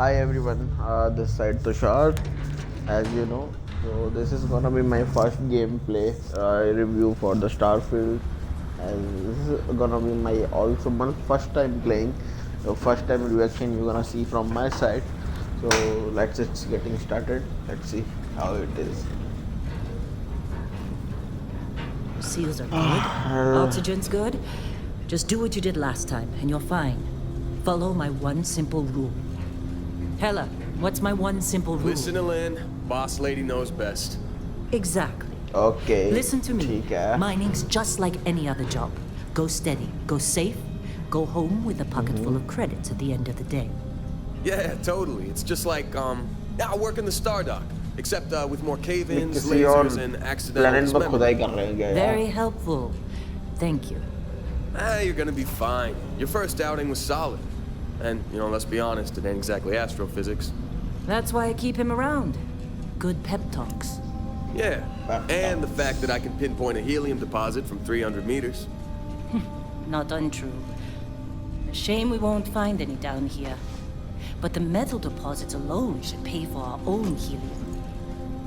Hi everyone, this side Tushar, as you know. So this is gonna be my first gameplay review for the Starfield, and this is gonna be my also my first time playing. The first time reaction you're gonna see from my side. So let's just getting started. Let's see how it is. Seals are good. Oxygen's good. Just do what you did last time, and you're fine. Follow my one simple rule. Hella, what's my one simple rule? Listen to Lynn. Boss lady knows best. Exactly. Okay. Listen to me. ठीक है. Mining's just like any other job. Go steady, go safe, go home with a pocket full of credits at the end of the day. Yeah, totally. It's just like, I work in the Star Dock. Except with more cave-ins, किसी और lasers, and accidental planet में dismemberment. खुदाई कर रहे हैं क्या यार? Very helpful. Thank you. You're gonna be fine. Your first outing was solid. And, let's be honest, it ain't exactly astrophysics. That's why I keep him around. Good pep talks. Yeah, Pep and the talks. fact that I can pinpoint a helium deposit from 300 meters. Not untrue. A shame we won't find any down here. But the metal deposits alone should pay for our own helium.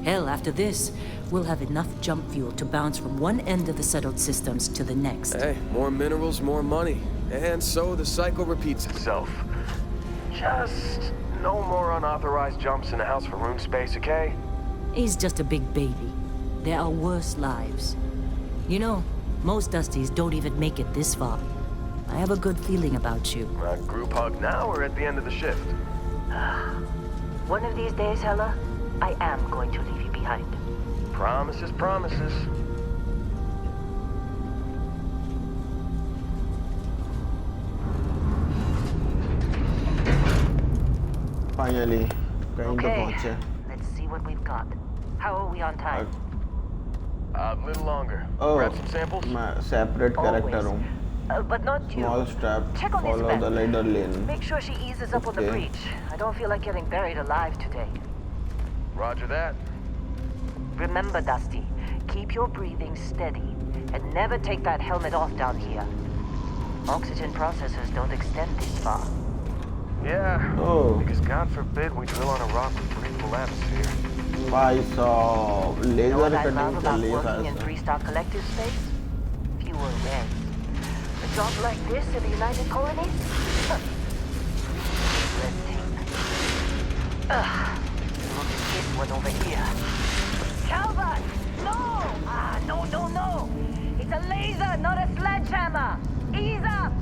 Hell, after this, we'll have enough jump fuel to bounce from one end of the settled systems to the next. Hey, more minerals, more money. And so the cycle repeats itself. Just no more unauthorized jumps in the house for room space, okay? He's just a big baby. There are worse lives. You know, most Dusties don't even make it this far. I have a good feeling about you. Group hug now or at the end of the shift? One of these days, Hella, I am going to leave you behind. Promises, promises. Finally, कहीं तो Okay, पहुँचे. let's see what we've got. How are we on time? A little longer. Oh, Grab some samples? मैं separate character Always. हूँ. But not you. Small strap, Check on follow Isabel. the leader lane. Make sure she eases up on the Okay. breach. I don't feel like getting buried alive today. Roger that. Remember, Dusty, keep your breathing steady and never take that helmet off down here. Oxygen processors don't extend this far. Yeah. Oh. Because God forbid we drill on a rock with breathable atmosphere. भाई साहब You know ledger what I love cutting कर about लिए working in सारे. 3-star collective space? Fewer reds. A job like this in the United Colonies? Huh. Red tape. Ugh. Look at this one over here. Calvert! No! No. It's a laser, not a sledgehammer. Ease up!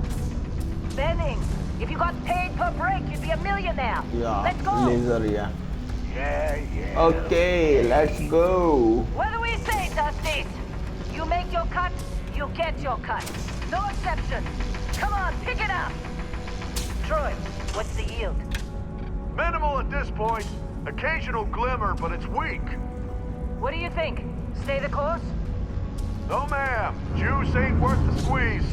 Benning, if you got paid per break, you'd be a millionaire. Yeah, Let's go! laser yeah. Yeah. Okay, let's go. What do we say, Dusties? You make your cut, you get your cut. No exception. Come on, pick it up. Troy, what's the yield? Minimal at this point. Occasional glimmer, but it's weak. What do you think? Stay the course? No, ma'am. Juice ain't worth the squeeze.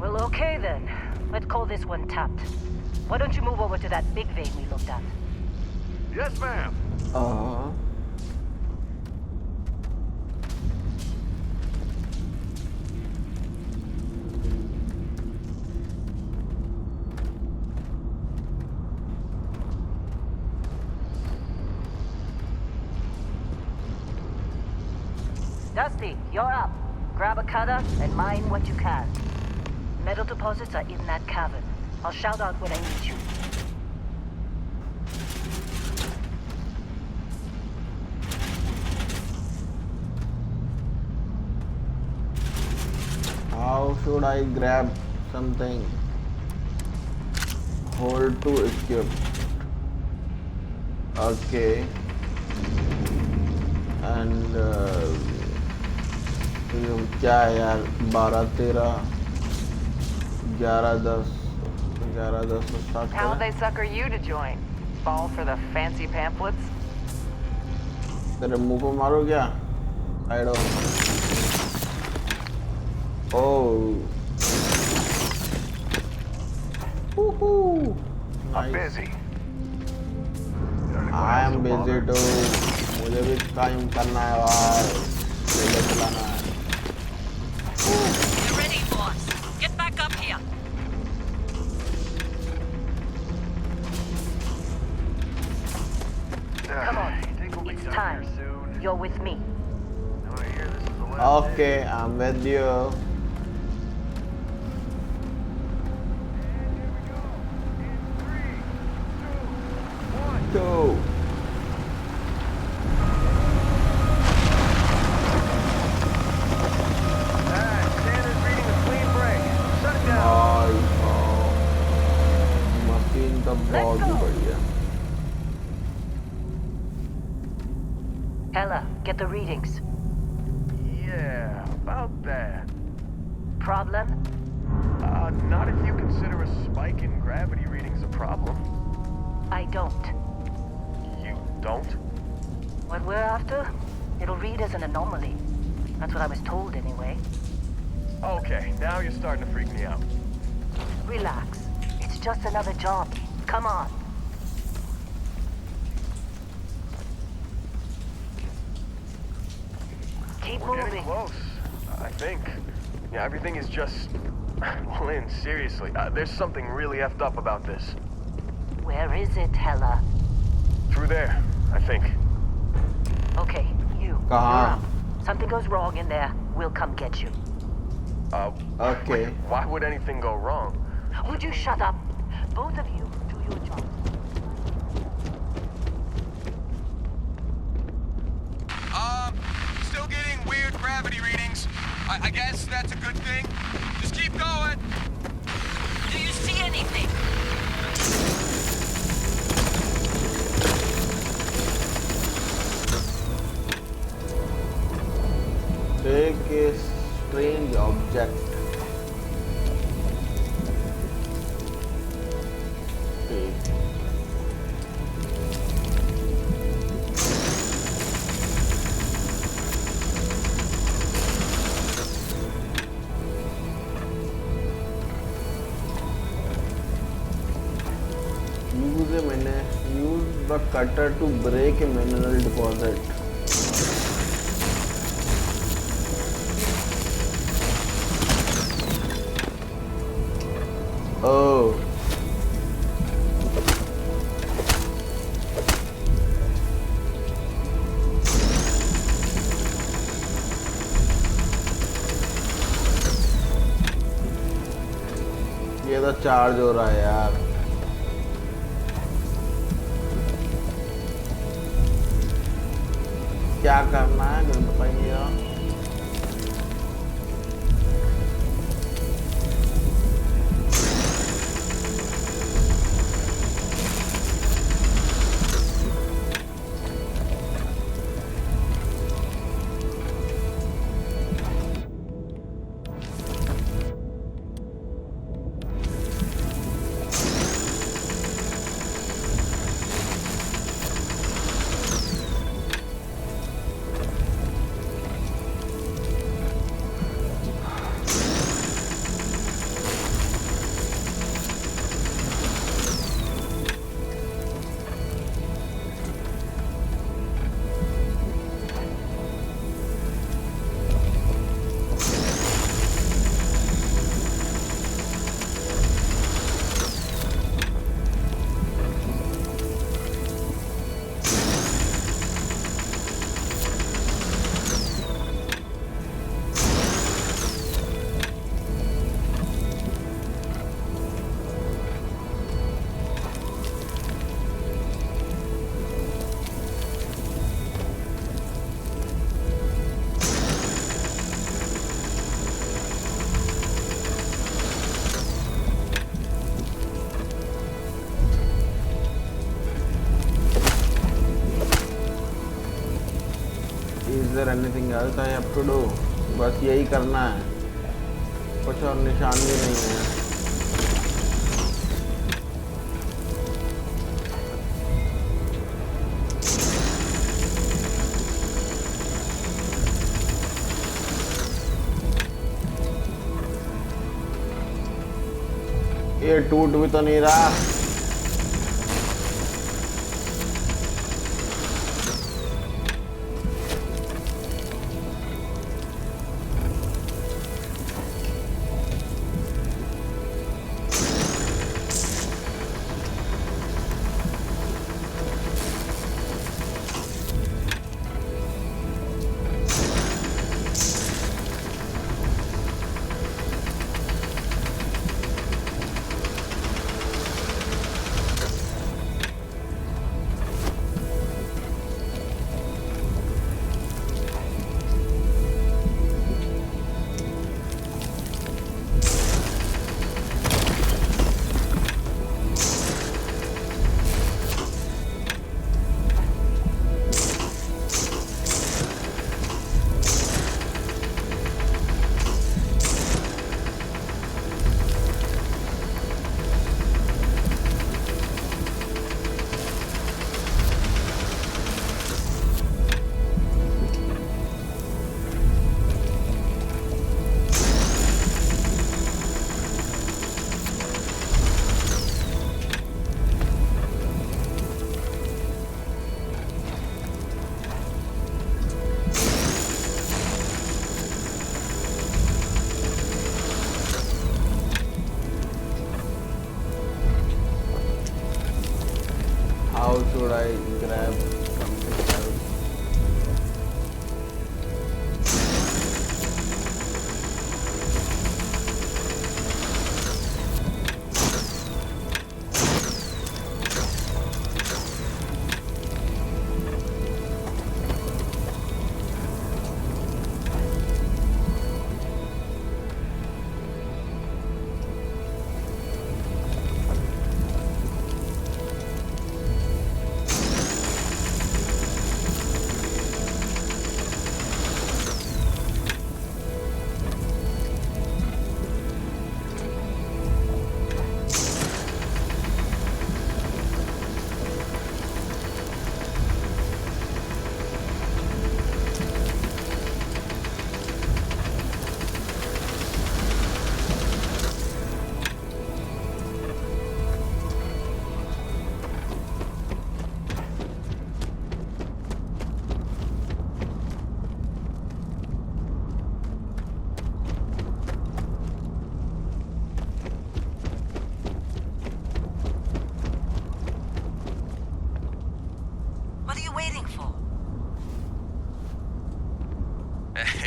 Well, okay then. Let's call this one tapped. Why don't you move over to that big vein we looked at? Yes, ma'am. Uh, Dusty, you're up. Grab a cutter and mine what you can. Metal deposits are in that cavern. I'll shout out when I need you. how should I grab something? Hold to equip. Okay. And क्या है यार 12 13 11 10 से start How'd करें. they sucker you to join? Fall for the fancy pamphlets? तेरे मुंह को मारो क्या? साइड हो. Oh. Woohoo. I'm Nice. busy. I am busy too. मुझे भी काम करना है भाई. लेके चलाना है. You're ready, boss. Get back up here. Come on. You think we'll be It's done time. here soon? You're with me. Now I hear this is the last day. Okay, I'm with you. Two. Santa's reading a clean break. Shut it down. Machine तो बहुत ही बढ़िया. Ella, get the readings. Yeah, about that. Problem? Not if you consider a spike in gravity readings a problem. I don't. You don't? What we're after? It'll read as an anomaly. That's what I was told anyway. Okay, now you're starting to freak me out. Relax. It's just another job. Come on. Keep We're getting moving. close, I think. Yeah, everything is just... Well, Lynn, seriously, there's something really effed up about this. Where is it, Hella? Through there, I think. Okay, you're कहाँ? up. Something goes wrong in there, we'll come get you. Okay. Wait, why would anything go wrong? Would you shut up? Both of you do your job. Still getting weird gravity readings. I guess that's a good thing. Just keep going. Do you see anything? Take a strange object. Take. Use the cutter to break a mineral deposit. Oh. ये तो charge हो रहा है यार. क्या करना है मुझे बताइए. Is there anything else I have to do? बस यही करना है. कुछ और निशान भी नहीं है. ये टूट भी तो नहीं रहा.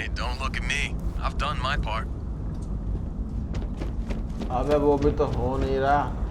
Hey, don't look at me. I've done my part. अबे वो भी तो हो नहीं रहा.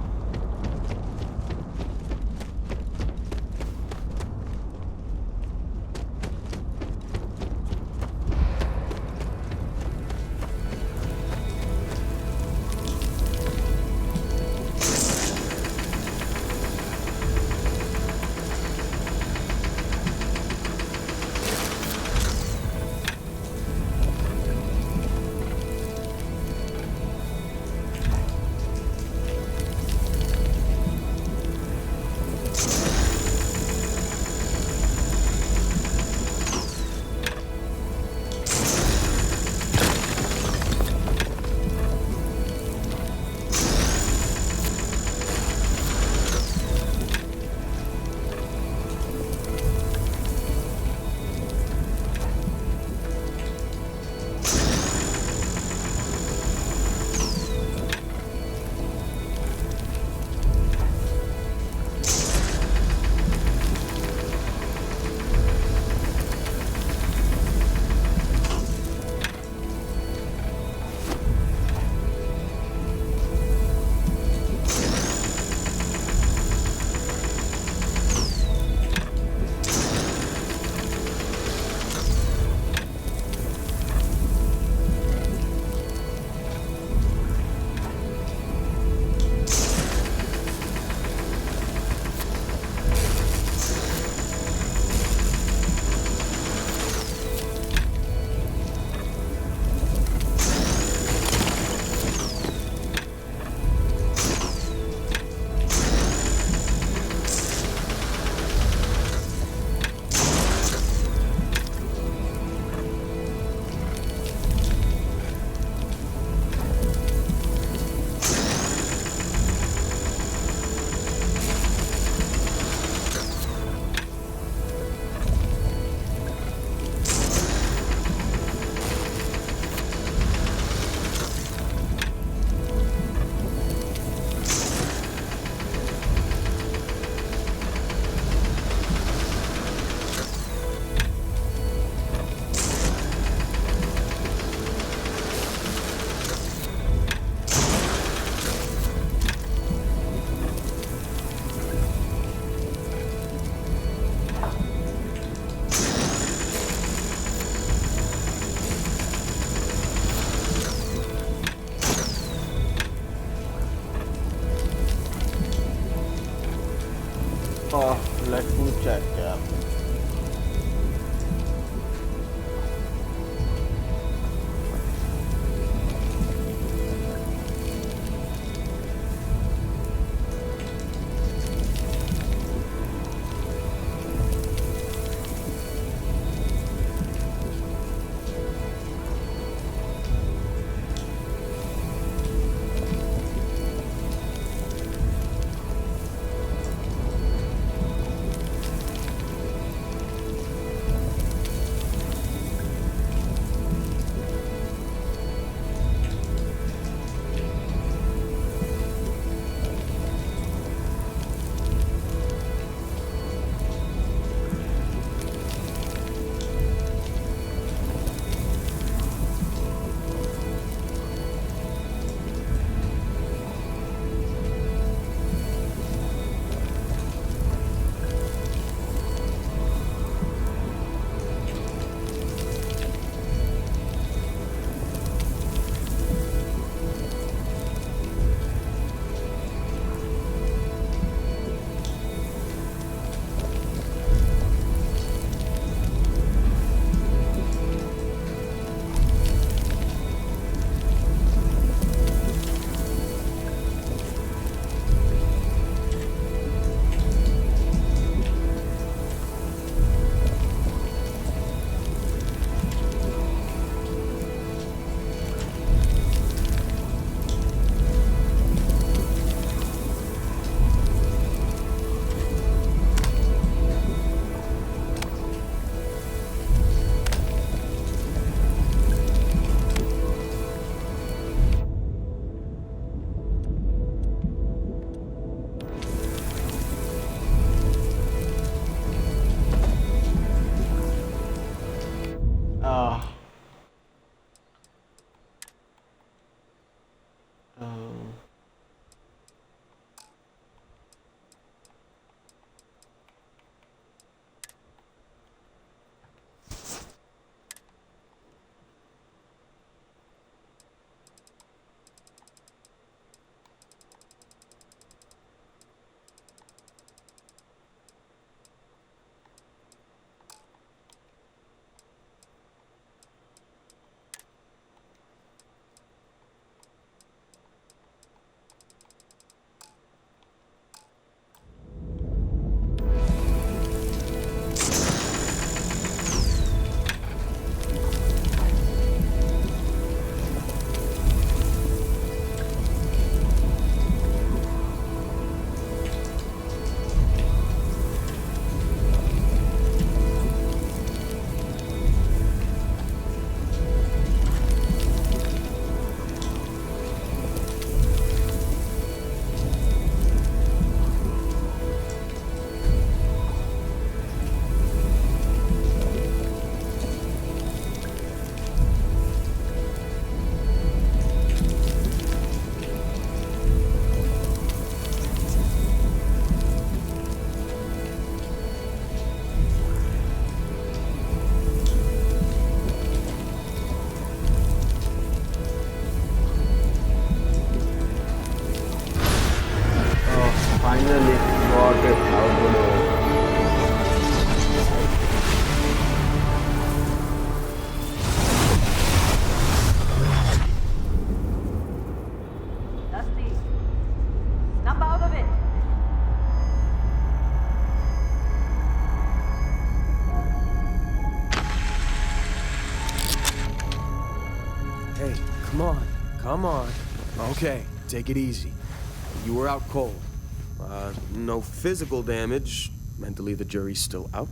Come on, come on. Okay, take it easy. You were out cold. No physical damage. Mentally, the jury's still out.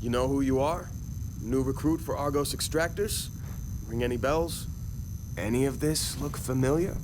You know who you are? New recruit for Argos Extractors? Ring any bells? Any of this look familiar?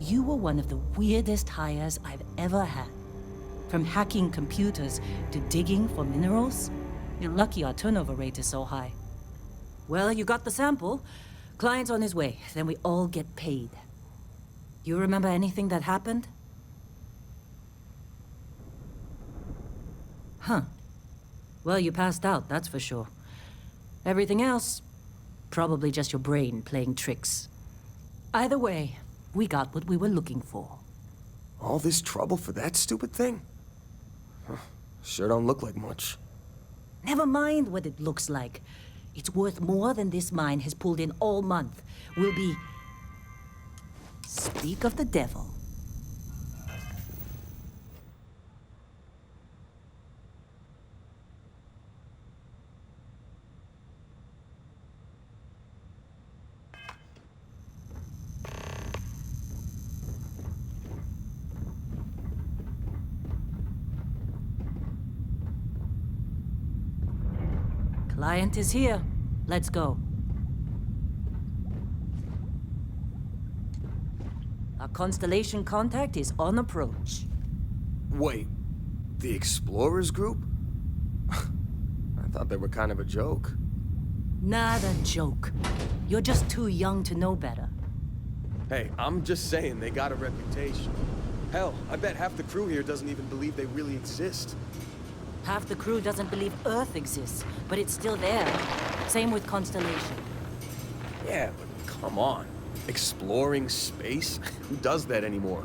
You were one of the weirdest hires I've ever had. From hacking computers to digging for minerals. You're lucky our turnover rate is so high. Well, you got the sample. Client's on his way, then we all get paid. You remember anything that happened? Huh. Well, you passed out, that's for sure. Everything else, probably just your brain playing tricks. Either way, we got what we were looking for. All this trouble for that stupid thing? Huh, sure don't look like much. Never mind what it looks like. It's worth more than this mine has pulled in all month. We'll be... Speak of the devil. Client is here. Let's go. Our constellation contact is on approach. Wait, the Explorers group? I thought they were kind of a joke. Not a joke. You're just too young to know better. Hey, I'm just saying they got a reputation. Hell, I bet half the crew here doesn't even believe they really exist. Half the crew doesn't believe Earth exists, but it's still there. Same with Constellation. Yeah, but come on. Exploring space? Who does that anymore?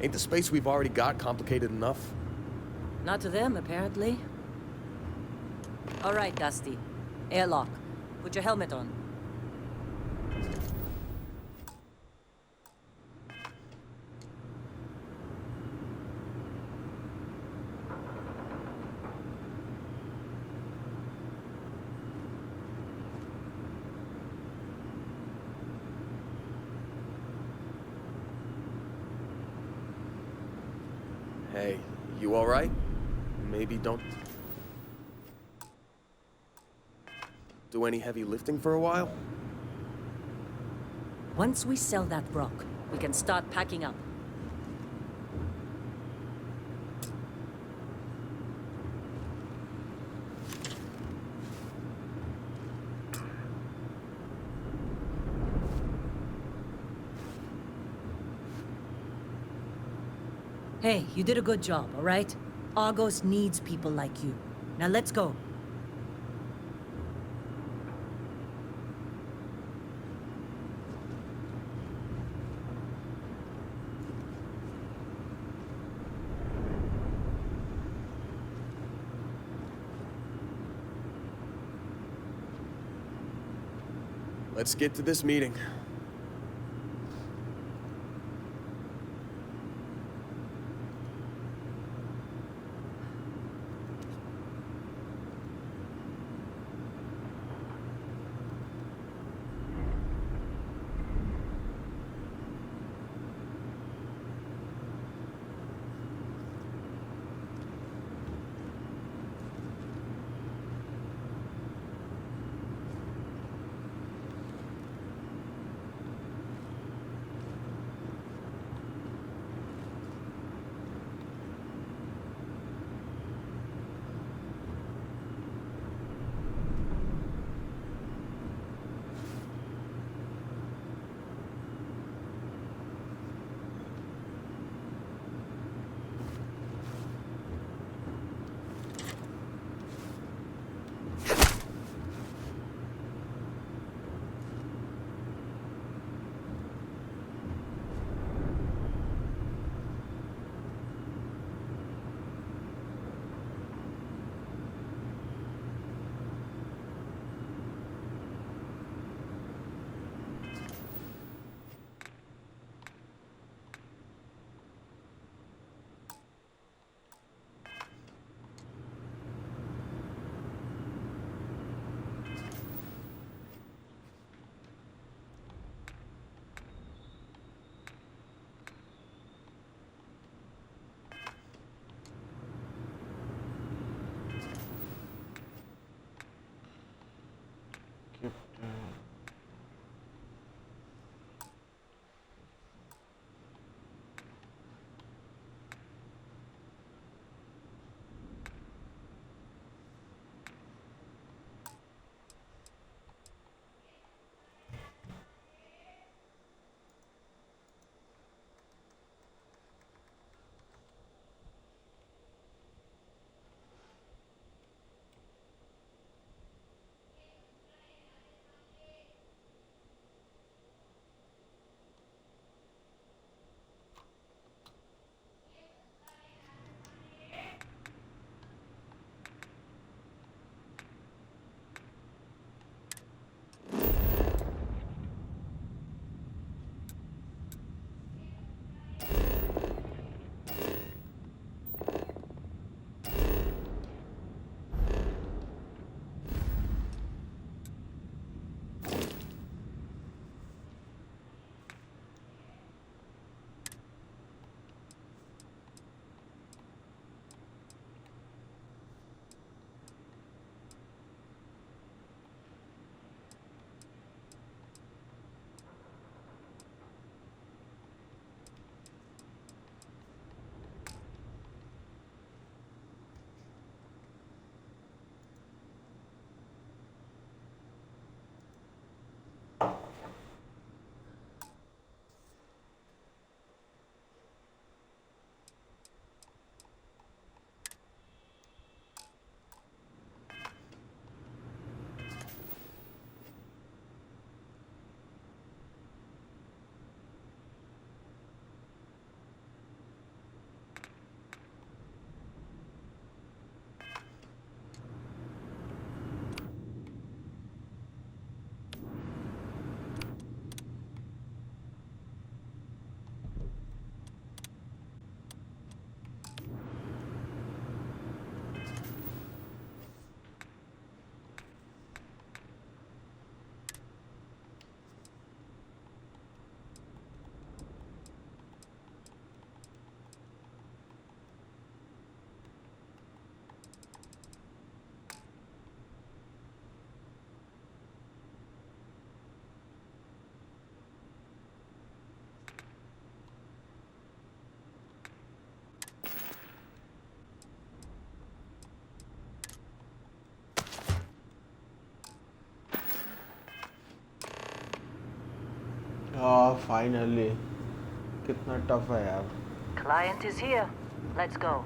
Ain't the space we've already got complicated enough? Not to them, apparently. All right, Dusty. Airlock. Put your helmet on. Hey, you alright? Maybe don't do any heavy lifting for a while? Once we sell that rock, we can start packing up. Hey, you did a good job, all right? Argos needs people like you. Now let's go. Let's get to this meeting. Finally कितना tough है यार. Client is here. Let's go.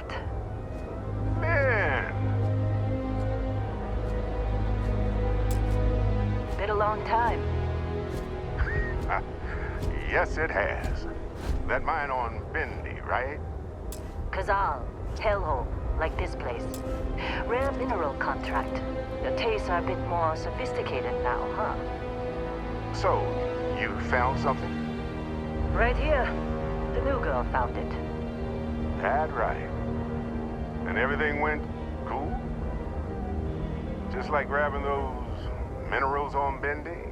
Barrett. Man, Been a long time. yes it has. That mine on Bendy, right? Kazal, hellhole, like this place. Rare mineral contract. The tastes are a bit more sophisticated now, huh? So, you found something? Right here. The new girl found it. That right. And everything went cool? Just like grabbing those minerals on Bendy?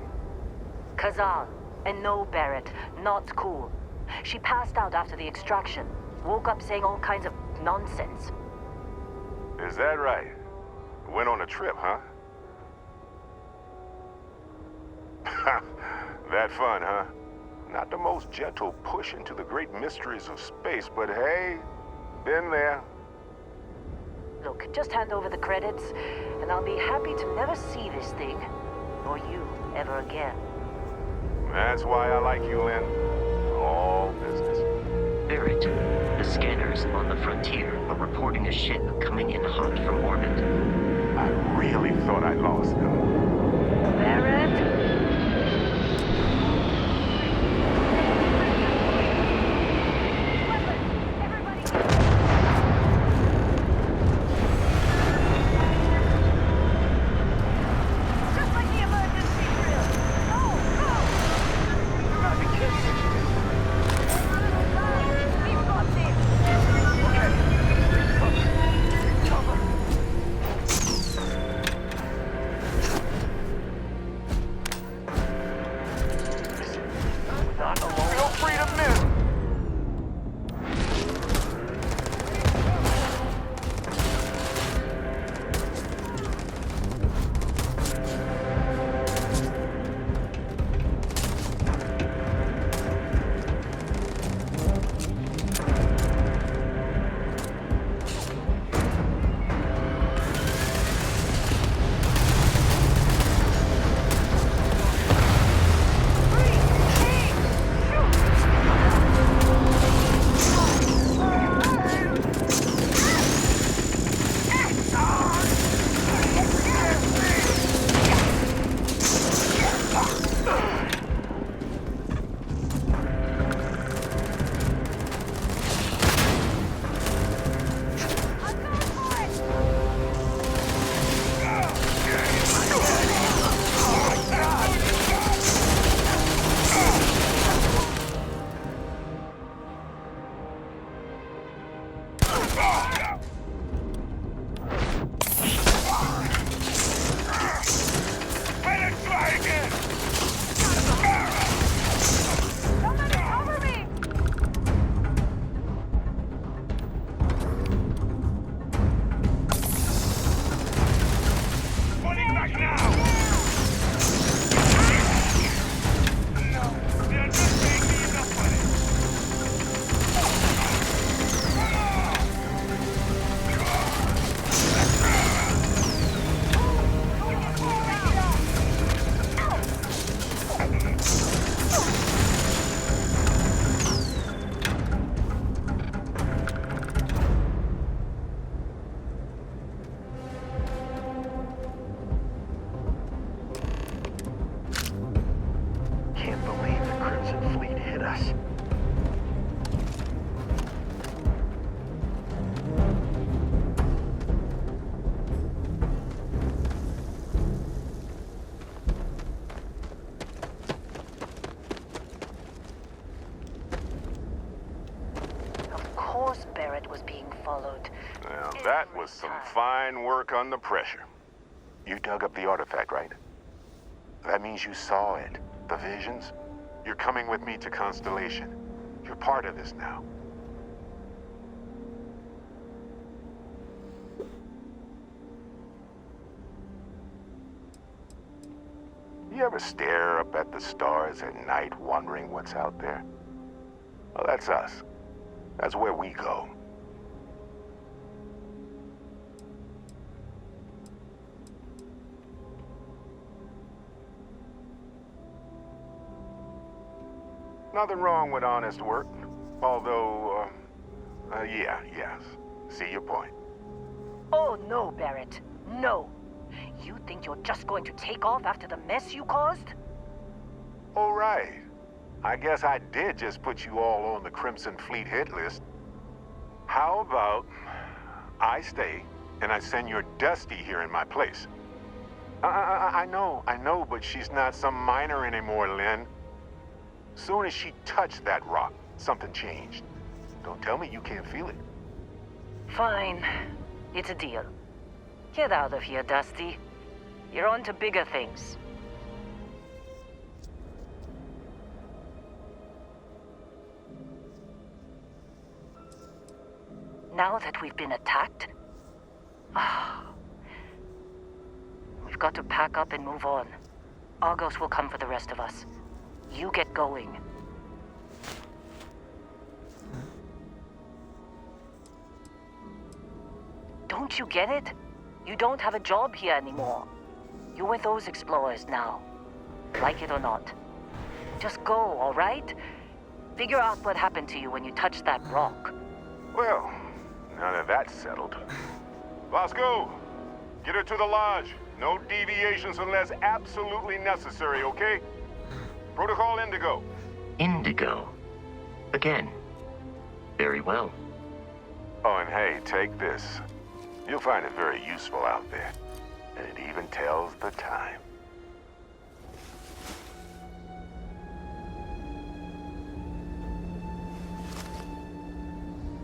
Kazal, and no Barrett. Not cool. She passed out after the extraction. Woke up saying all kinds of nonsense. Is that right? Went on a trip, huh? That fun, huh? Not the most gentle push into the great mysteries of space, but hey, been there. Look, just hand over the credits, and I'll be happy to never see this thing, or you, ever again. That's why I like you, Lynn. All business. Barrett, the scanners on the frontier are reporting a ship coming in hot from orbit. I really thought I lost them. Barrett? Was being followed. Well, that was some fine work under pressure. You dug up the artifact, right? That means you saw it. The visions. You're coming with me to Constellation. You're part of this now. You ever stare up at the stars at night wondering what's out there? Well, that's us. That's where we go. Nothing wrong with honest work. Although, yes. See your point. Oh, no, Barrett. No. You think you're just going to take off after the mess you caused? All right. I guess I did just put you all on the Crimson Fleet hit list. How about I stay and I send your Dusty here in my place? I know, but she's not some minor anymore, Lynn. Soon as she touched that rock, something changed. Don't tell me you can't feel it. Fine. It's a deal. Get out of here, Dusty. You're on to bigger things. Now that we've been attacked, we've got to pack up and move on. Argos will come for the rest of us. You get going. Don't you get it? You don't have a job here anymore. You're with those explorers now. Like it or not. Just go, all right? Figure out what happened to you when you touched that rock. Well, now that that's settled. Vasco, get her to the lodge. No deviations unless absolutely necessary, okay? Protocol Indigo. Indigo. Again. Very well. Oh, and hey, take this. You'll find it very useful out there. And it even tells the time.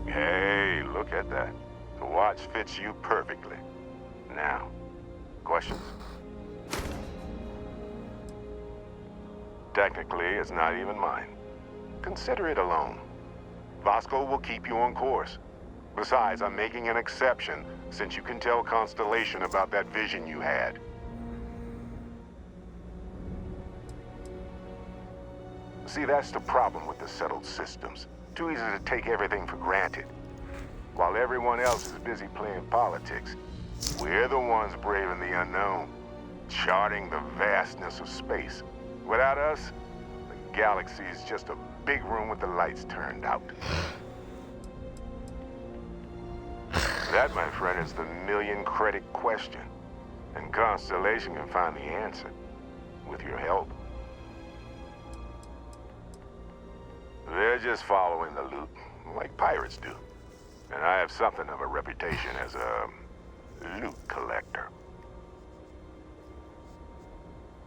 Hey, look at that. The watch fits you perfectly. Now, questions? Technically, it's not even mine. Consider it a loan. Vasco will keep you on course. Besides, I'm making an exception since you can tell Constellation about that vision you had. See, that's the problem with the settled systems. Too easy to take everything for granted. While everyone else is busy playing politics, we're the ones braving the unknown, charting the vastness of space. Without us, the galaxy is just a big room with the lights turned out. That, my friend, is the million-credit question. And Constellation can find the answer, with your help. They're just following the loot, like pirates do. And I have something of a reputation as a loot collector.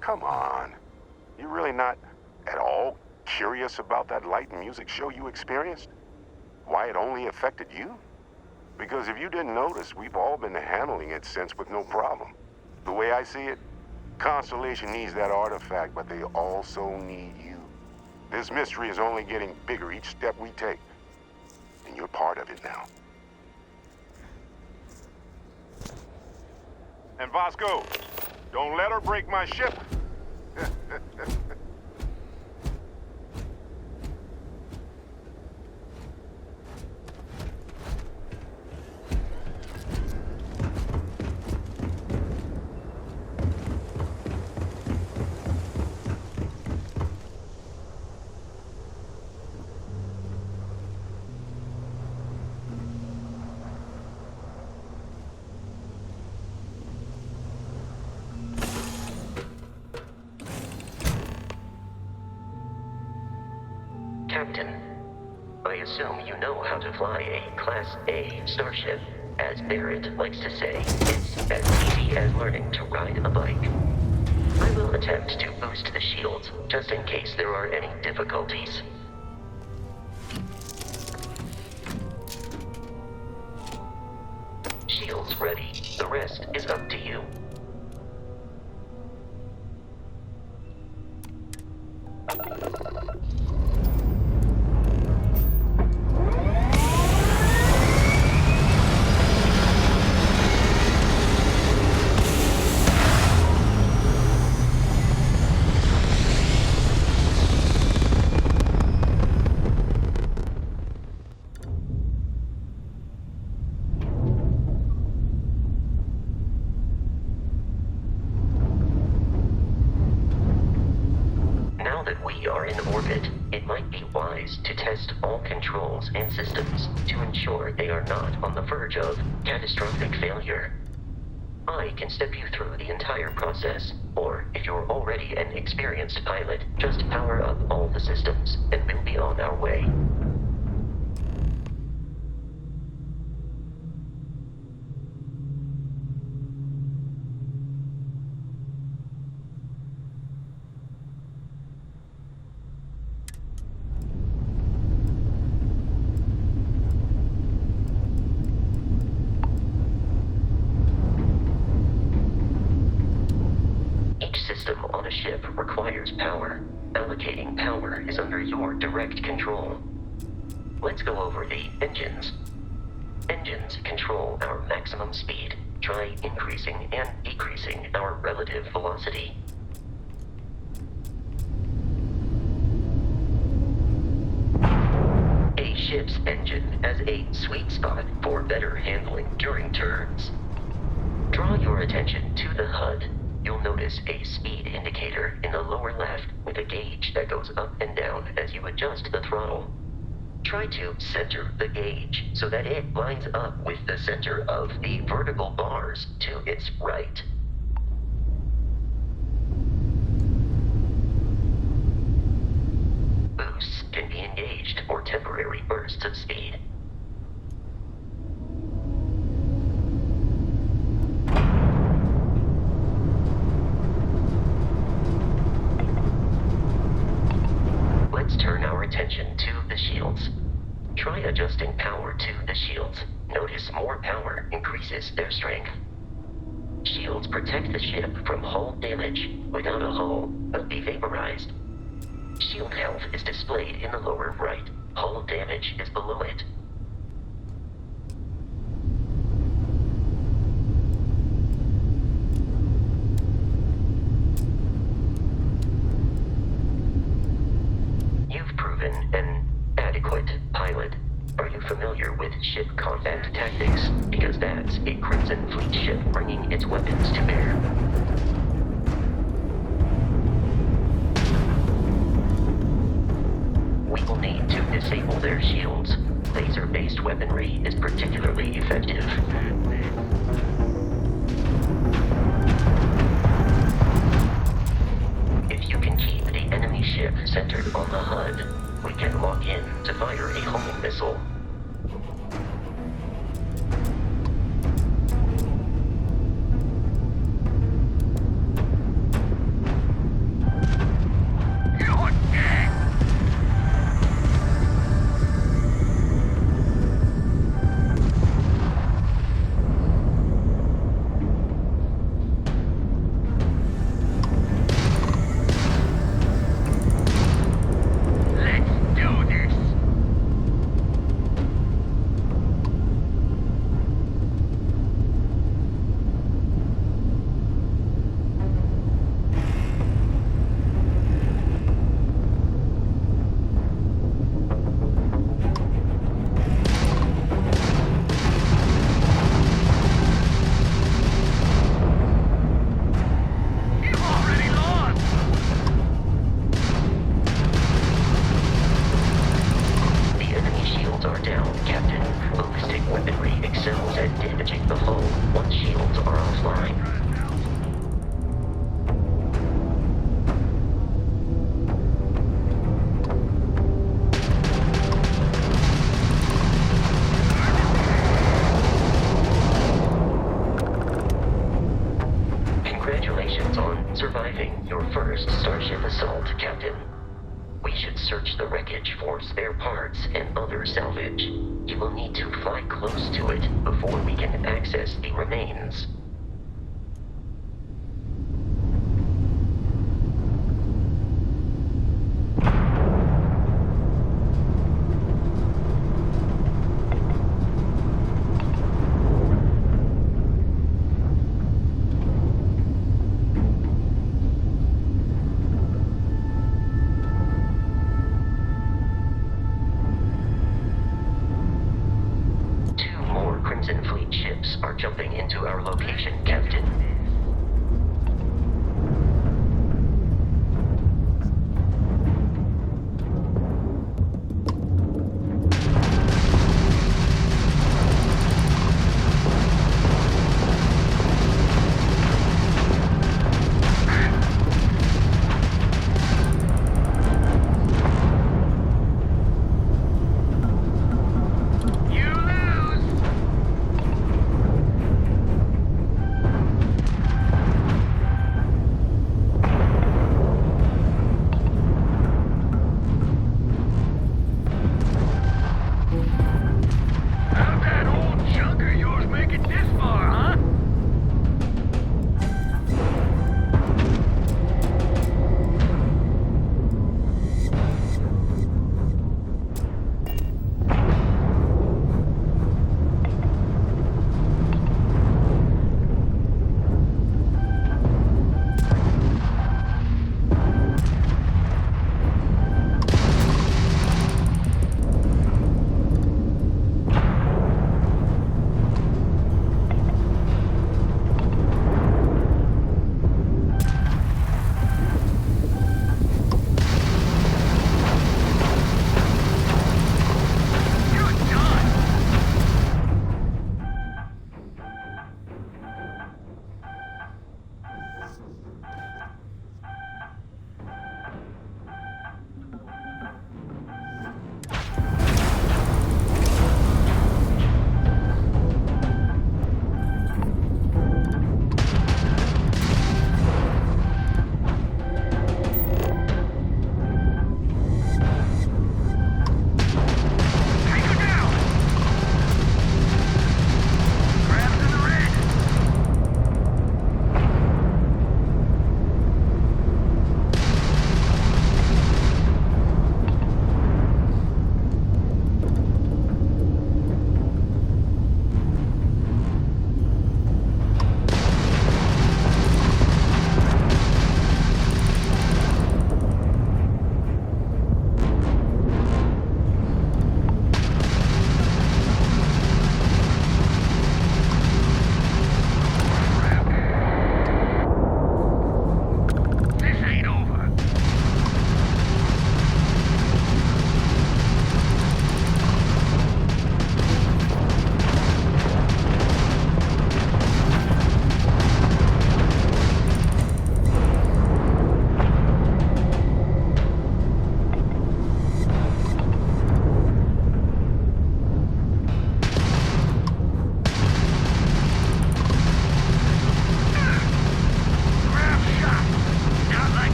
Come on. You really not at all curious about that light and music show you experienced? Why it only affected you? Because if you didn't notice, we've all been handling it since with no problem. The way I see it, Constellation needs that artifact, but they also need you. This mystery is only getting bigger each step we take. And you're part of it now. And Vasco, don't let her break my ship. Captain, I assume you know how to fly a Class A starship. As Barrett likes to say, it's as easy as learning to ride a bike. I will attempt to boost the shields, just in case there are any difficulties. Shields ready. The rest is up to you. it might be wise to test all controls and systems to ensure they are not on the verge of catastrophic failure. I can step you through the entire process, or if you're already an experienced pilot, just power up all the systems and we'll be on our way. System on a ship requires power. Allocating power is under your direct control. Let's go over the engines. Engines control our maximum speed. Try increasing and decreasing our relative velocity. A ship's engine has a sweet spot for better handling during turns. Draw your attention to the HUD. You'll notice a speed indicator in the lower left with a gauge that goes up and down as you adjust the throttle. Try to center the gauge so that it lines up with the center of the vertical bars to its right. Boosts can be engaged for temporary bursts of speed. Let's turn our attention to the shields. Try adjusting power to the shields. Notice more power increases their strength. Shields protect the ship from hull damage. Without a hull, they'll be vaporized. Shield health is displayed in the lower right. Hull damage is below it. An adequate pilot. Are you familiar with ship combat tactics? Because that's a Crimson Fleet ship bringing its weapons to bear. We will need to disable their shields. Laser-based weaponry is particularly effective. If you can keep the enemy ship centered on the HUD, we can lock in to fire a homing missile. Surviving your first Starship assault, Captain. We should search the wreckage for spare parts and other salvage. You will need to fly close to it before we can access the remains. Fleet ships are jumping into our location, Captain.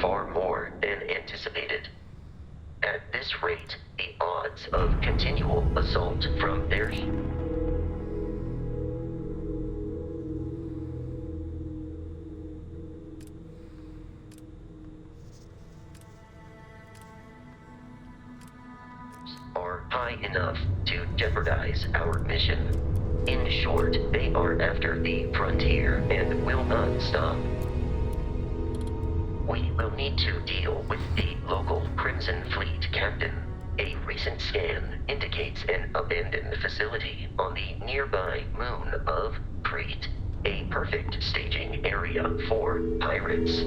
far more than anticipated. At this rate, the odds of continual assault from their are high enough to jeopardize our mission. In short, they are after the frontier and will not stop. We will need to deal with the local Crimson Fleet captain. A recent scan indicates an abandoned facility on the nearby moon of Crete, a perfect staging area for pirates.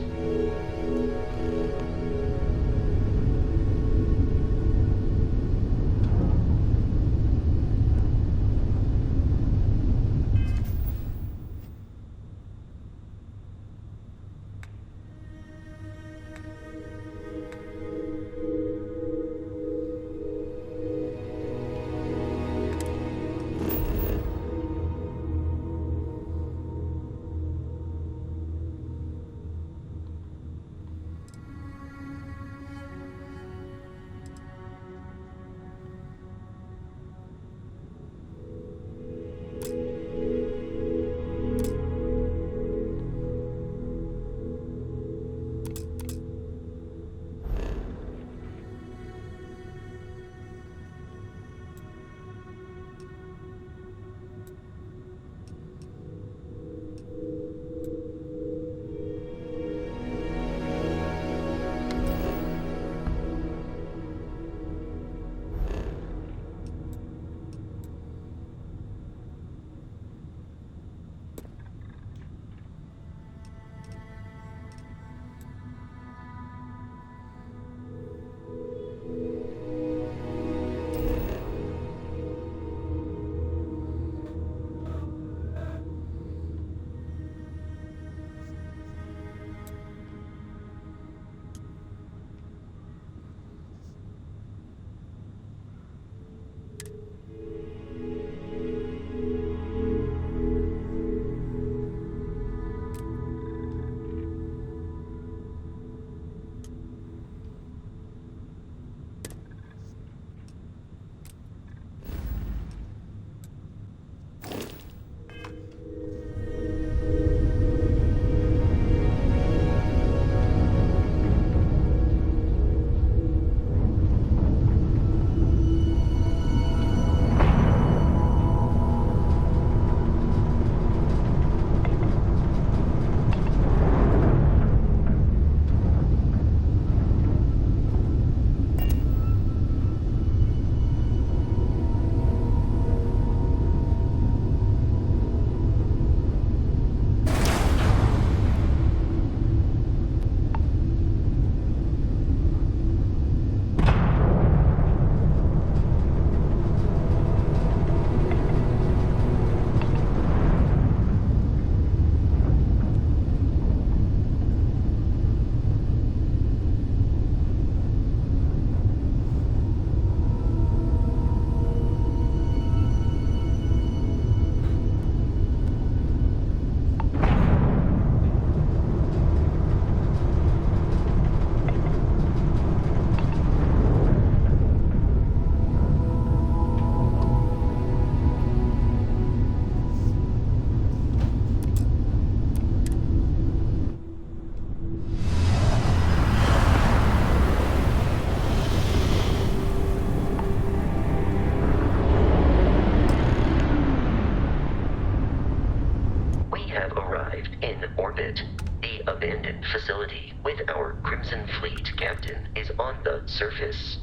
facility with our Crimson Fleet captain is on the surface.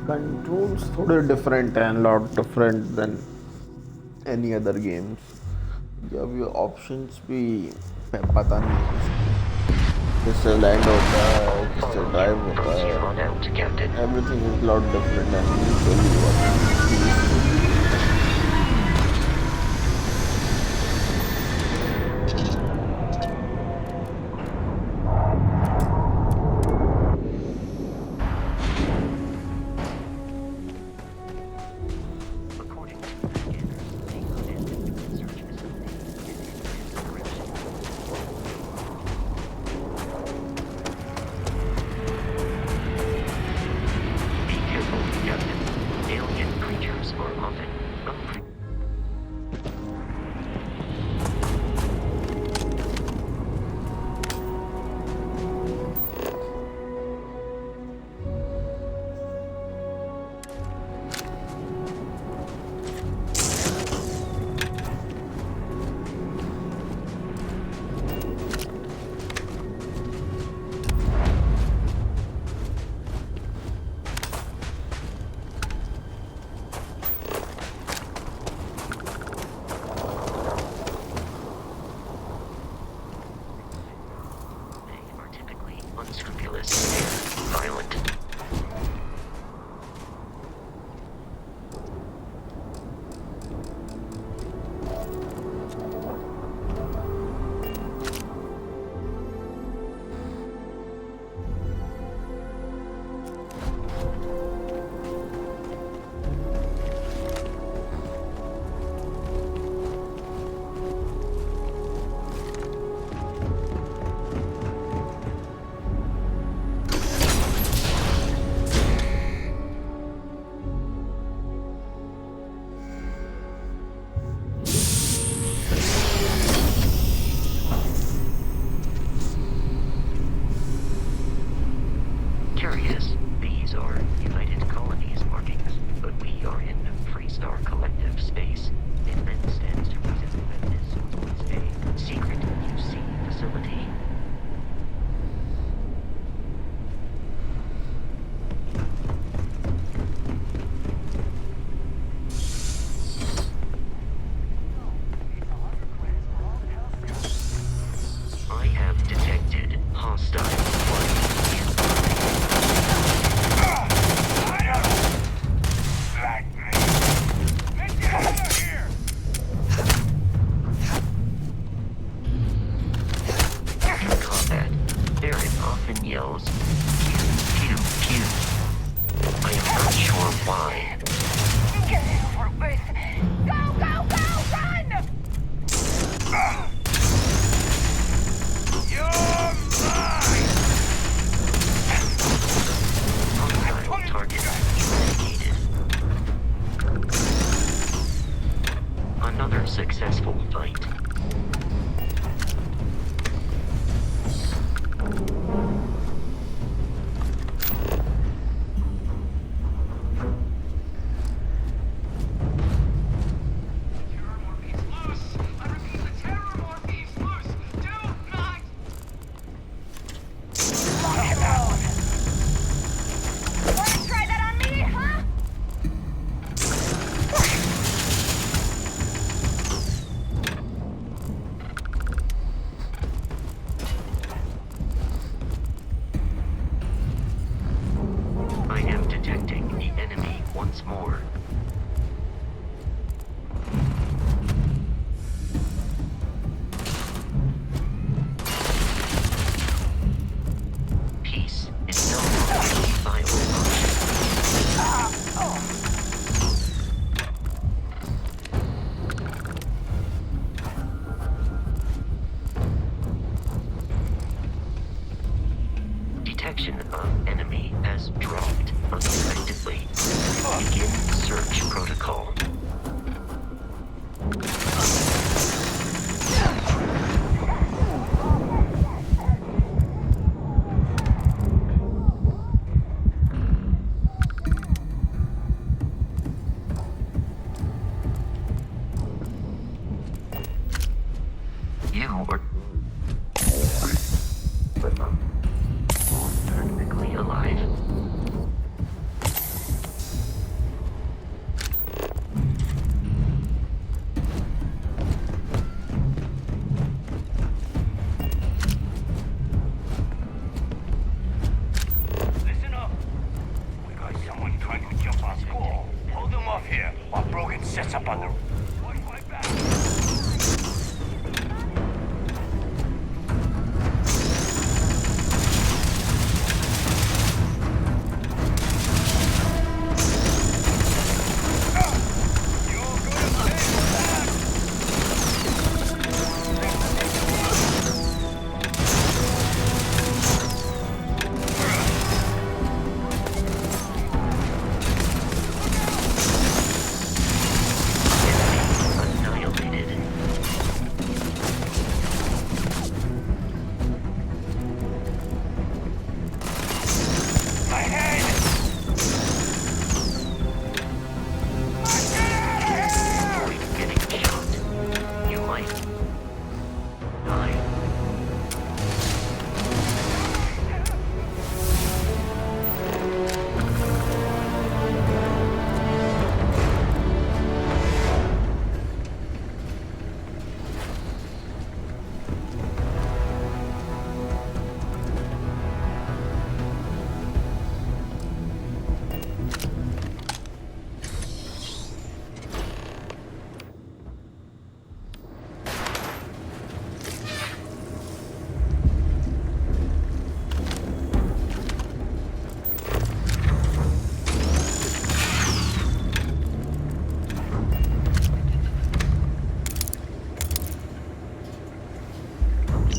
Controls थोड़े different and lot different than any other games. जब ये options भी पता नहीं किससे land होता है किससे ड्राइव होता है. Everything is lot different and usually what successful fight. Detection of enemy has dropped unexpectedly. Begin search protocol. You are technically alive. Annihilated. Avoid getting shot. You might die.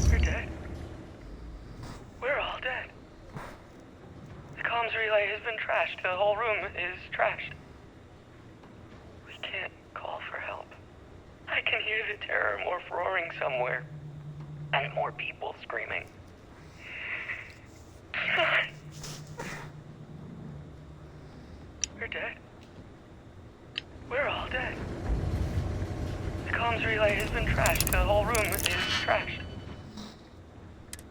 We're dead. We're all dead. The comms relay has been trashed. The whole room is trashed. We can't call for help. I can hear the terror morph roaring somewhere. And more people screaming. We're dead. We're all dead. The comms relay has been trashed. The whole room is trashed.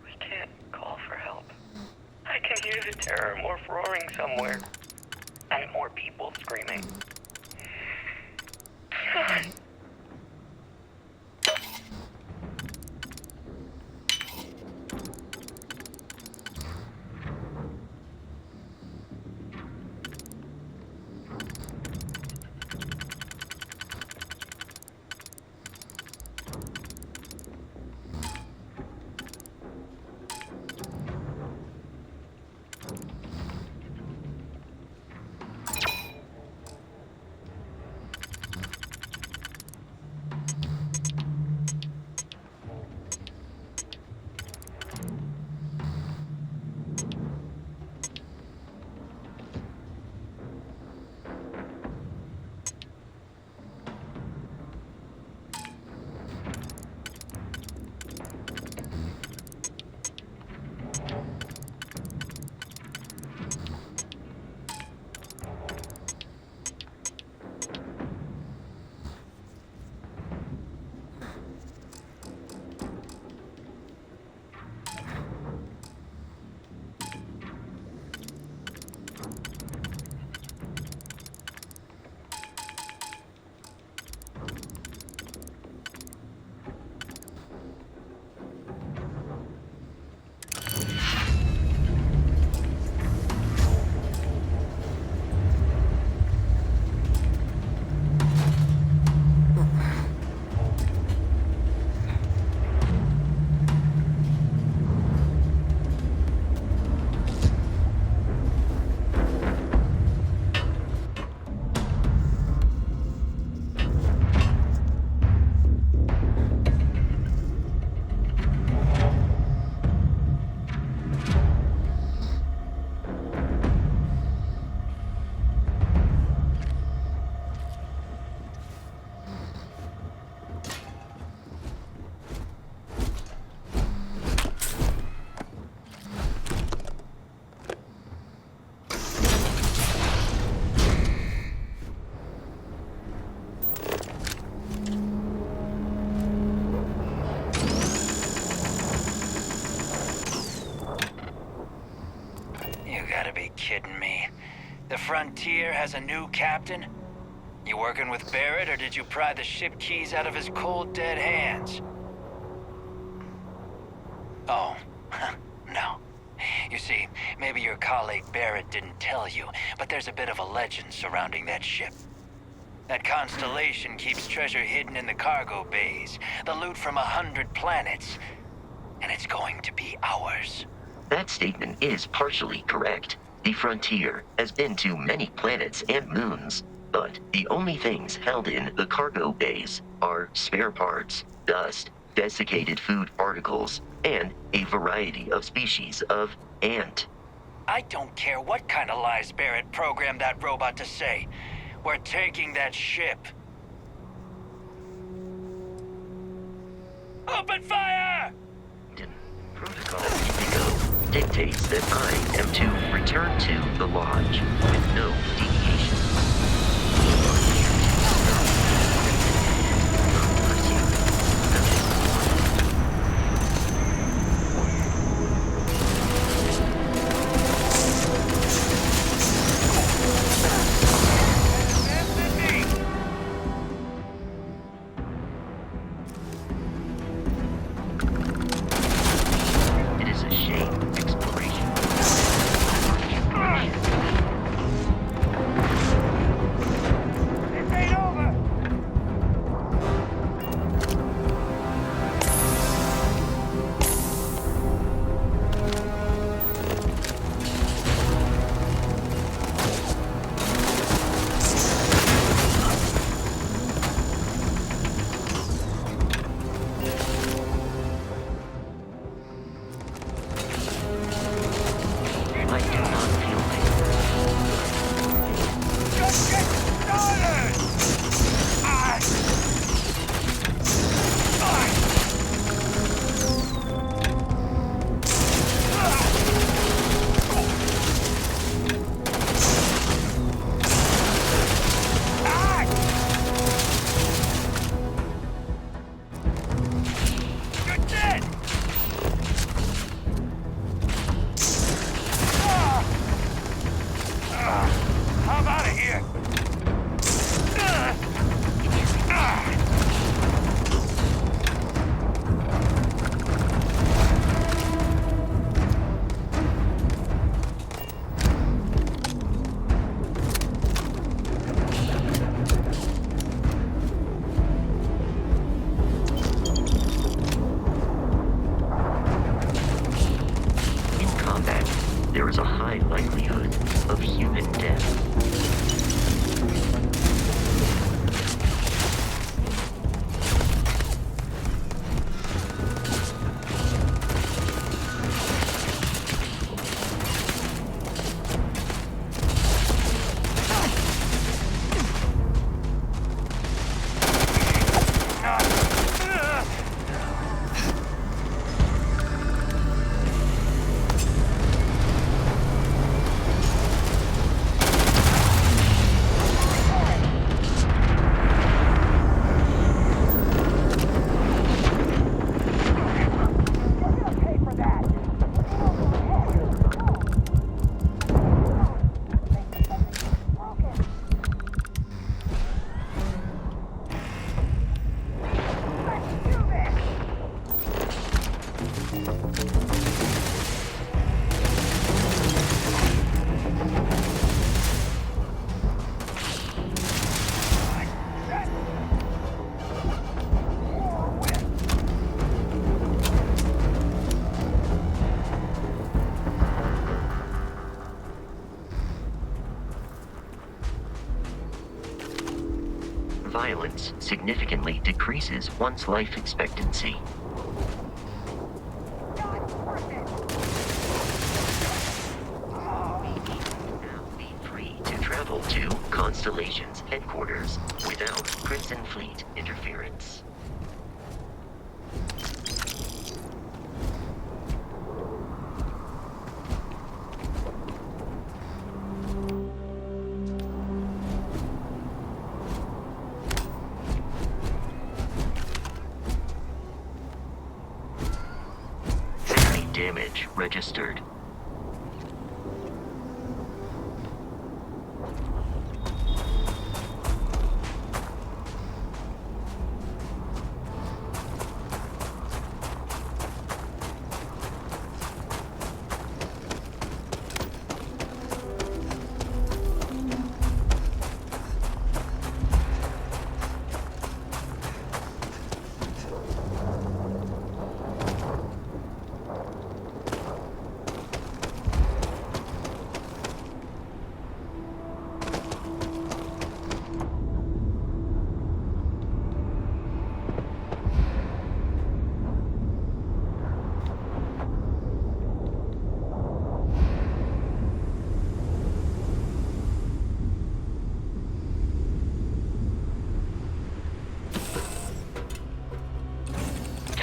We can't call for help. I can hear the terror morph roaring somewhere. And more people screaming. kidding me? The Frontier has a new captain? You working with Barrett, or did you pry the ship keys out of his cold, dead hands? Oh, no. You see, maybe your colleague Barrett didn't tell you, but there's a bit of a legend surrounding that ship. That constellation keeps treasure hidden in the cargo bays, the loot from 100 planets, and it's going to be ours. That statement is partially correct. The Frontier has been to many planets and moons, but the only things held in the cargo bays are spare parts, dust, desiccated food particles, and a variety of species of ant. I don't care what kind of lies Barrett programmed that robot to say. We're taking that ship. Open fire! Protocol Indigo dictates that I am to return to the lodge with no deviation. It is a shame exploration. This ain't over! I do not feel Just get started! Ah! Ah! Ah! You're dead! I'm out of here! in combat, there is a high likelihood of human death. Violence significantly decreases one's life expectancy. Now be free to travel to Constellation's headquarters without Crimson Fleet interference. Enemy damage registered.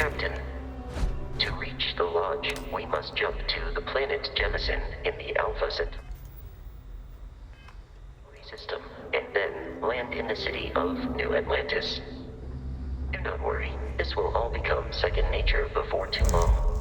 Captain. To reach the lodge, we must jump to the planet Jemison in the Alpha Centauri system, and then land in the city of New Atlantis. Do not worry, this will all become second nature before too long.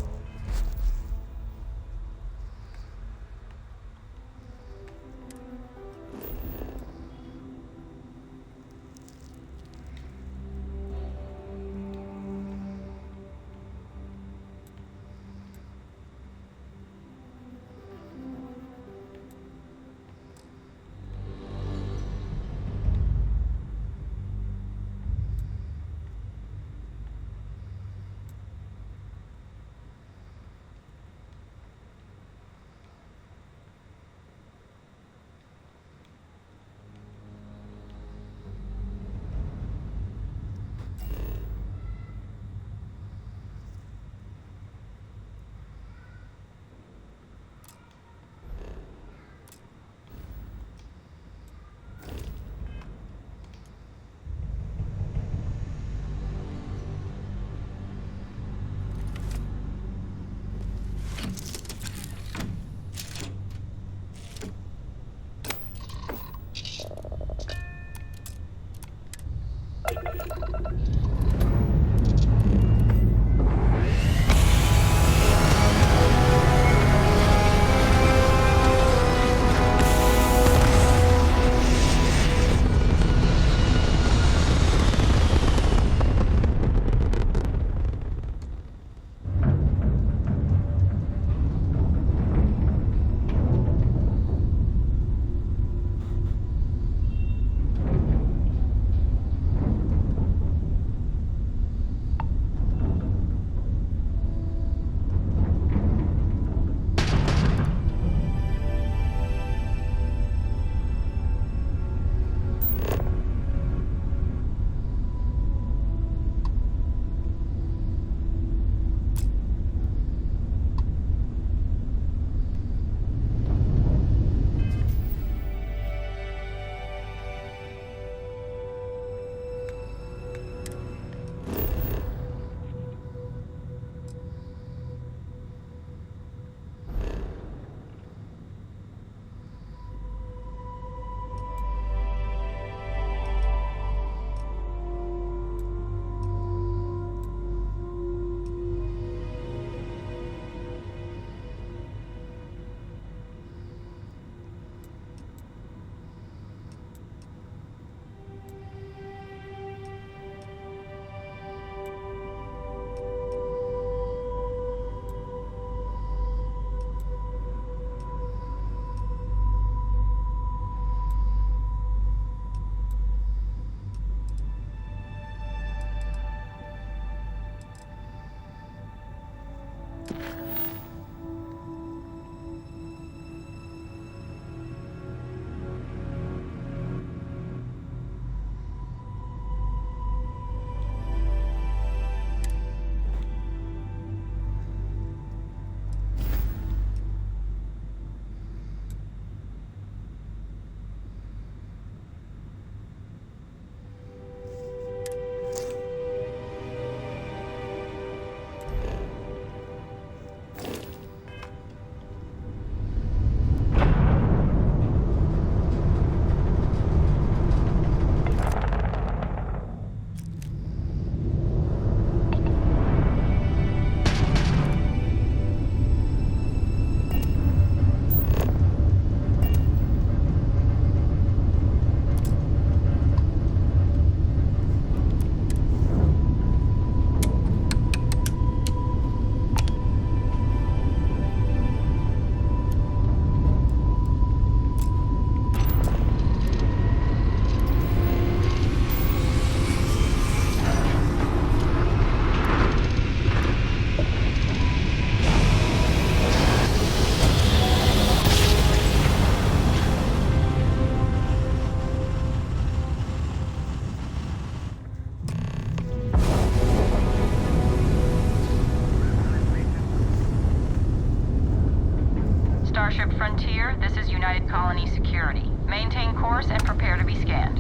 Starship Frontier, this is United Colony Security. Maintain course and prepare to be scanned.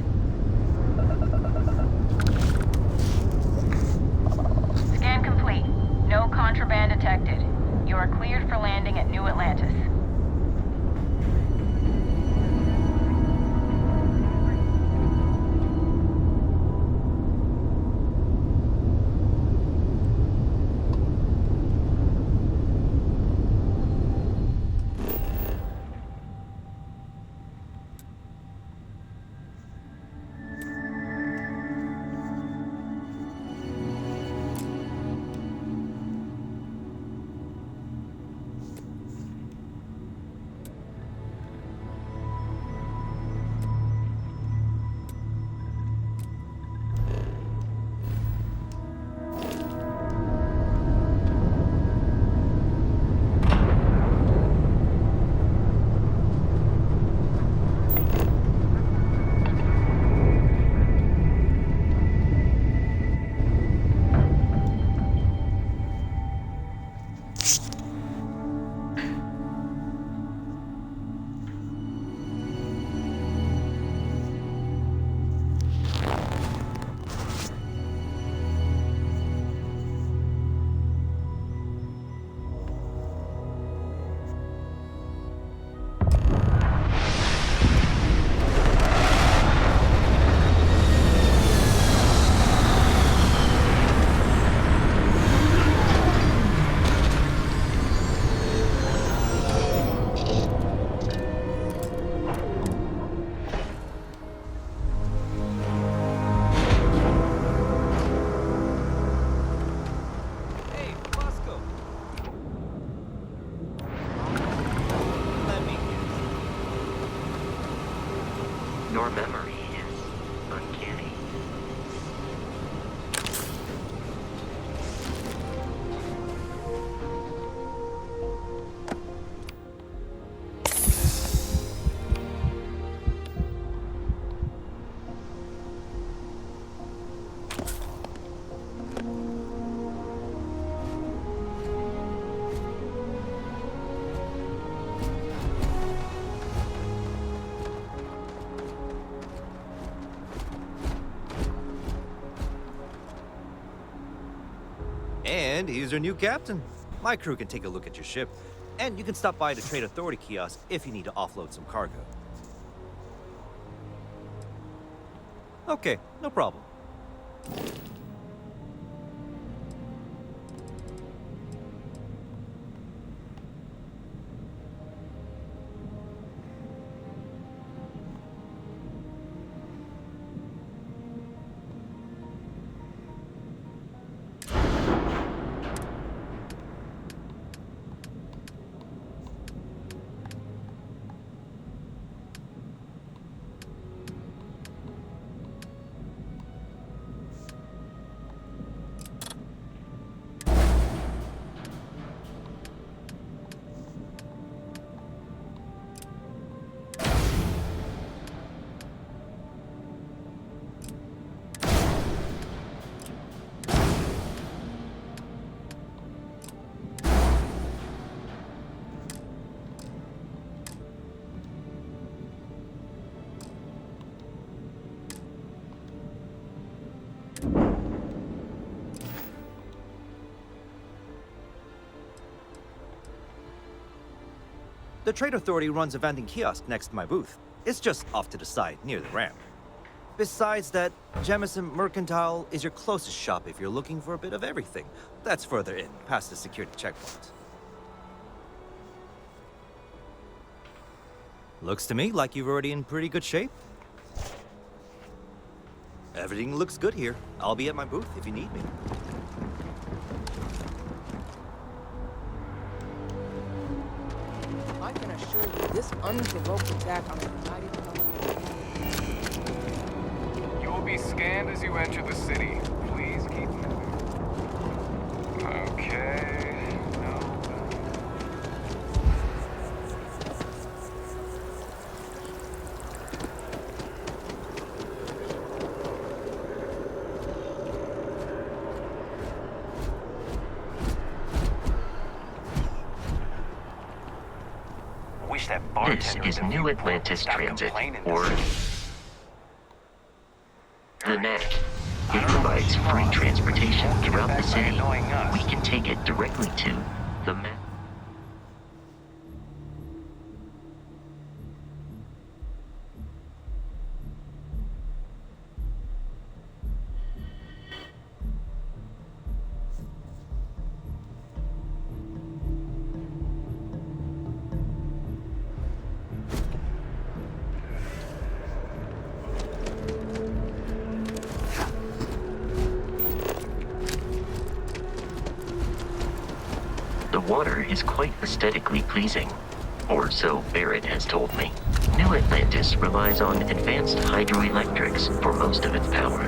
Scan complete. And he's your new captain. My crew can take a look at your ship, and you can stop by the Trade Authority kiosk if you need to offload some cargo. Okay, no problem. The Trade Authority runs a vending kiosk next to my booth. It's just off to the side, near the ramp. Besides that, Jemison Mercantile is your closest shop if you're looking for a bit of everything. That's further in, past the security checkpoint. Looks to me like you're already in pretty good shape. Everything looks good here. I'll be at my booth if you need me. I can assure you, this unprovoked attack on the United Colony. You will be scanned as you enter the city. Please keep moving. Okay. No. Wish that This bartender is New Atlantis Transit, or the NAC. It provides free transportation throughout the city. We can take it directly to the map. The water is quite aesthetically pleasing, or so Barrett has told me. New Atlantis relies on advanced hydroelectrics for most of its power.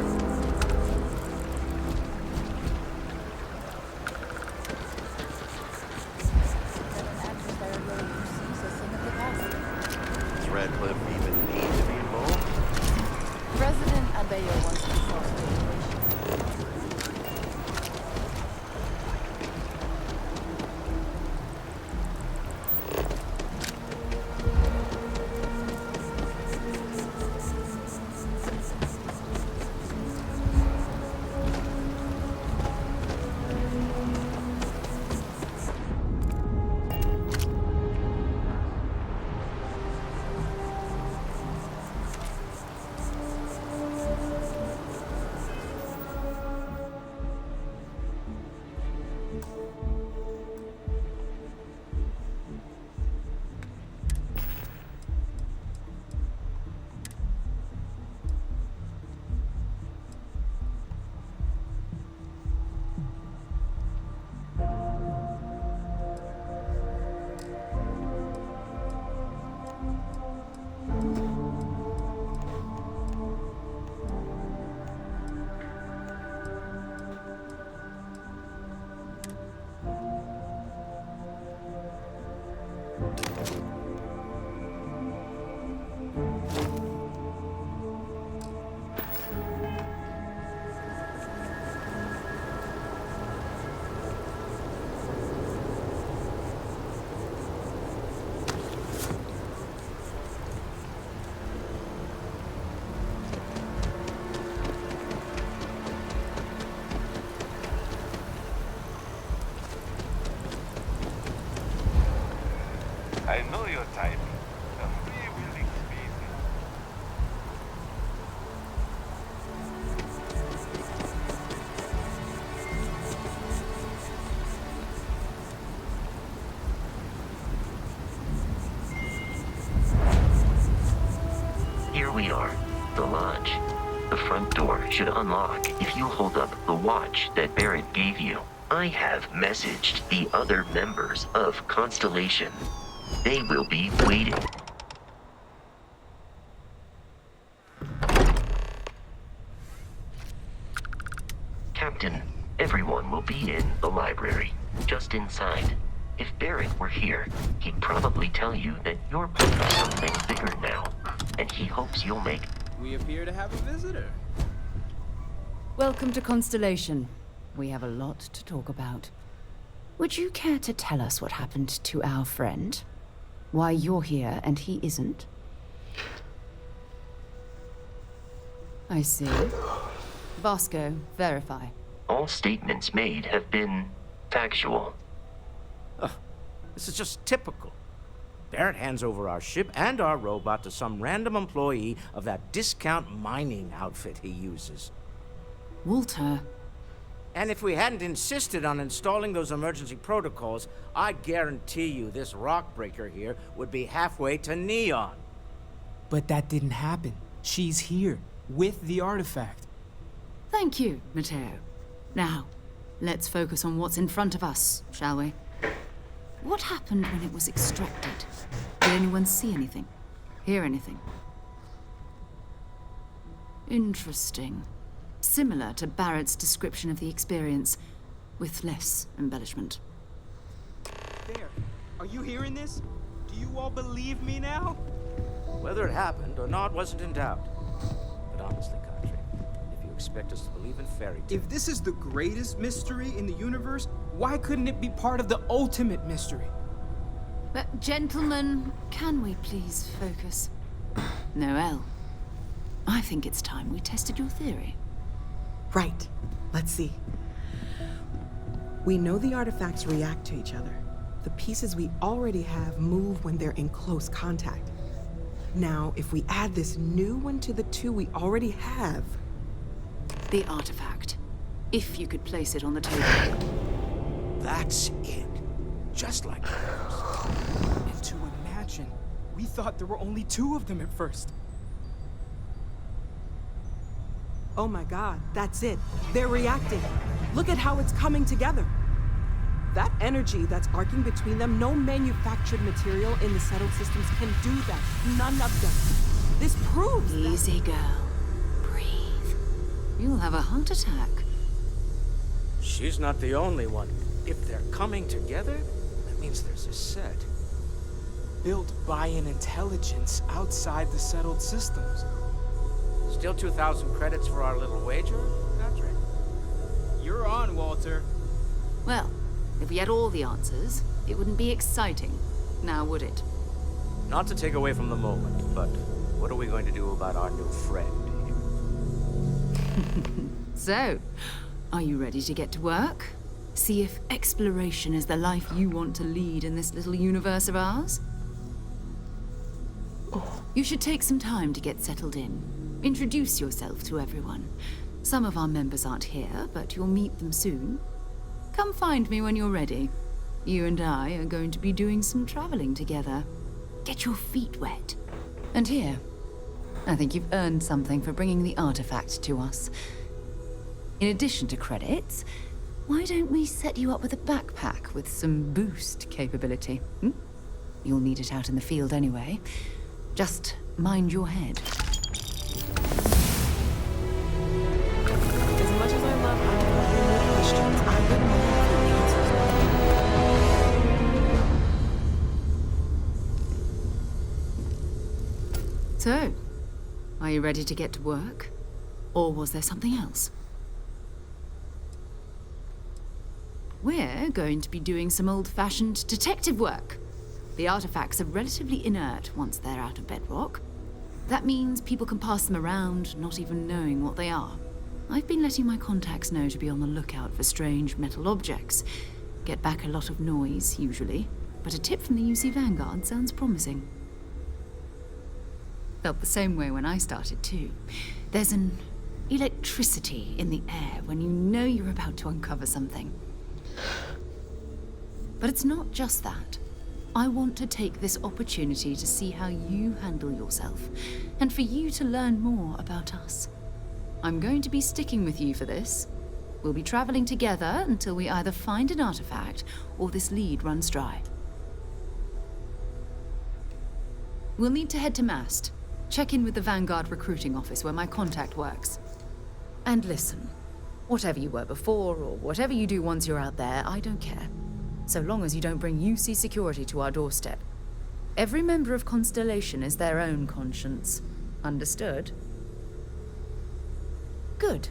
Does Radcliffe even need to be involved? President Abeyo wants to solve the situation. know your type. A free-wheeling species. Here we are, the lodge. The front door should unlock if you hold up the watch that Barrett gave you. I have messaged the other members of Constellation. They will be waiting. Captain, everyone will be in the library, just inside. If Barrett were here, he'd probably tell you that you're part of something bigger now, and he hopes you'll make... We appear to have a visitor. Welcome to Constellation. We have a lot to talk about. Would you care to tell us what happened to our friend? Why you're here and he isn't? I see. Vasco, verify. All statements made have been factual. This is just typical. Barrett hands over our ship and our robot to some random employee of that discount mining outfit he uses. Walter. And if we hadn't insisted on installing those emergency protocols, I guarantee you this rock breaker here would be halfway to Neon. But that didn't happen. She's here, with the artifact. Thank you, Matteo. Now, let's focus on what's in front of us, shall we? What happened when it was extracted? Did anyone see anything? Hear anything? Interesting. Similar to Barrett's description of the experience, with less embellishment. There. Are you hearing this? Do you all believe me now? Whether it happened or not wasn't in doubt. But honestly, Country, if you expect us to believe in fairy tales... If this is the greatest mystery in the universe, why couldn't it be part of the ultimate mystery? But gentlemen, can we please focus? Noel, I think it's time we tested your theory. Right. Let's see. We know the artifacts react to each other. The pieces we already have move when they're in close contact. Now, if we add this new one to the two we already have... The artifact. If you could place it on the table. That's it. Just like ours. And to imagine, we thought there were only 2 of them at first. Oh my god, that's it. They're reacting. Look at how it's coming together. That energy that's arcing between them, no manufactured material in the settled systems can do that. None of them. This proves that... Easy, girl. Breathe. You'll have a heart attack. She's not the only one. If they're coming together, that means there's a set. Built by an intelligence outside the settled systems. Still 2,000 credits for our little wager, Patrick? You're on, Walter. Well, if we had all the answers, it wouldn't be exciting, now would it? Not to take away from the moment, but what are we going to do about our new friend here? So, are you ready to get to work? See if exploration is the life you want to lead in this little universe of ours? You should take some time to get settled in. Introduce yourself to everyone. Some of our members aren't here, but you'll meet them soon. Come find me when you're ready. You and I are going to be doing some traveling together. Get your feet wet. And here, I think you've earned something for bringing the artifact to us. In addition to credits, why don't we set you up with a backpack with some boost capability? You'll need it out in the field anyway. Just mind your head. As much as I love answering your questions, I would love the answers. So, are you ready to get to work? Or was there something else? We're going to be doing some old-fashioned detective work. The artifacts are relatively inert once they're out of bedrock. That means people can pass them around, not even knowing what they are. I've been letting my contacts know to be on the lookout for strange metal objects. Get back a lot of noise, usually, but a tip from the UC Vanguard sounds promising. Felt the same way when I started too. There's an electricity in the air when you know you're about to uncover something. But it's not just that. I want to take this opportunity to see how you handle yourself, and for you to learn more about us. I'm going to be sticking with you for this. We'll be traveling together until we either find an artifact or this lead runs dry. We'll need to head to Mast. Check in with the Vanguard recruiting office where my contact works. And listen, whatever you were before or whatever you do once you're out there, I don't care. So long as you don't bring UC security to our doorstep. Every member of Constellation is their own conscience. Understood? Good.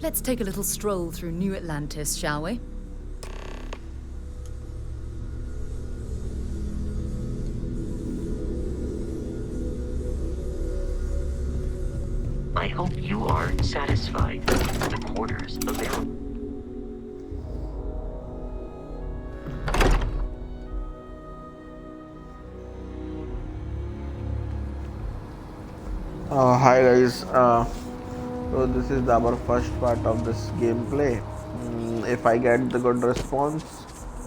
Let's take a little stroll through New Atlantis, shall we? I hope you are satisfied with the quarters available. Hi guys, so this is our first part of this gameplay. If I get the good response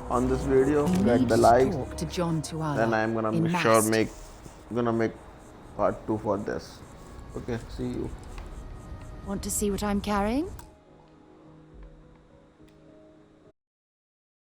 on this video, get the likes, then I'm gonna make part 2 for this. Okay, see you. Want to see what I'm carrying?